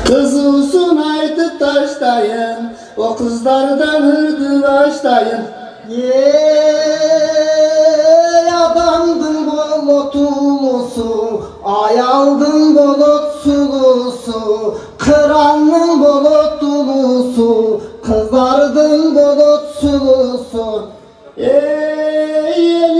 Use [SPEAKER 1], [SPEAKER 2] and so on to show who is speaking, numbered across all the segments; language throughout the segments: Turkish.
[SPEAKER 1] Kızılsın aytıp taştayın, o kızlardan hırdı baştayın.
[SPEAKER 2] Adamdın bolotulusu, ayaldın bolot sulusu, kıranın bolotulusu, kızardın bolot sulusu.
[SPEAKER 1] Eline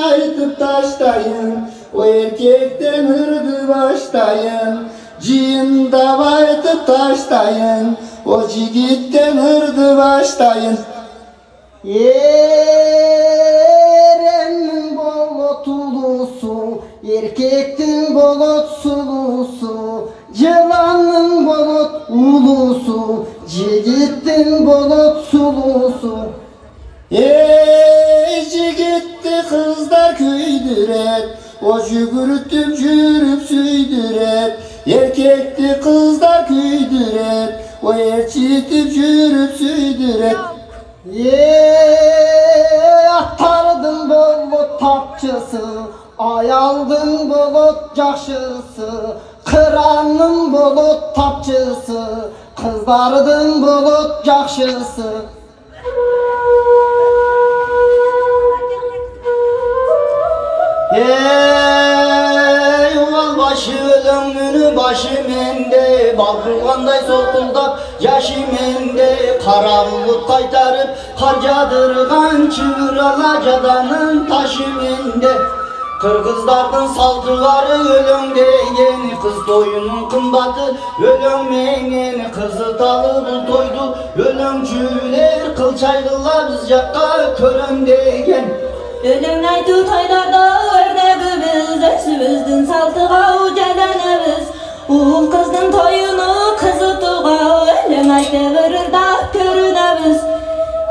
[SPEAKER 1] aytıp taştayın, o erkekten hırdı baştayın. Cinde aytıp taştayın, o cigitten hırdı baştayın.
[SPEAKER 2] Erenin bolot ulusu, erkektin bolot sulusu, cılanın bolot ulusu, cigittin bolot sulusu.
[SPEAKER 1] Cigitti kızlar küydüret, o cügürtüp cürüp süydüret. Erkekti kızlar küydüret, o erçitip cürüp süydüret.
[SPEAKER 2] Atardın bolot tapçısı, ayaldın bolot jakşısı, kıranın bolot tapçısı, kızlardın bolot jakşısı.
[SPEAKER 3] Yuval başı ölümünü başı mende, balkırganday solkulda yaşı mende. Kara bulut kaytarıp harcadırgan çığır alacadanın taşı mende. Kırgızlardın saltıları ölüm deyen, kız toyunun kımbatı ölüm menen. Kızı talı bu toydu ölümcüler, kılçaylılar biz jakka körüm deyen.
[SPEAKER 4] Ölüm aytı toylarda ördegimiz, ösümüzdün saltıga ucadanabız. Uğul kızdın toyunu kızı tuğa, ölüm aytı vırırda körünabız.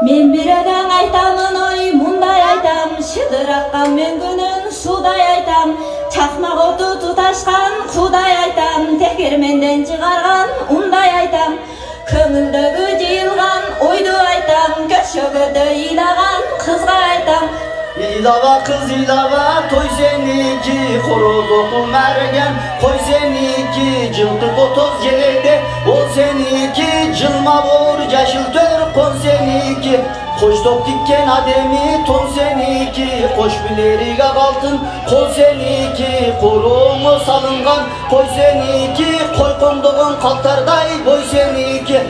[SPEAKER 4] Men bir öden aytamın oy munday aytam, şıdırakkan men günün suday aytam. Çakmak otu tutaşkan kuday aytam, tekermenden çıkargan unday aytam. Köngüldögü jıyılgan oydu aytam, köşögödö ilagan kızga aytam.
[SPEAKER 3] İlava kız ilava toy seniki, horoz oku mergen koy seniki. Cıltık otoz gelede o seniki, cılma vur caşıl tör kon seniki. Koş top dikken ademi ton seniki, koş bileriga altın kol seniki. Korumu salıngan koy seniki, koy konduğun kaltarday boy seniki.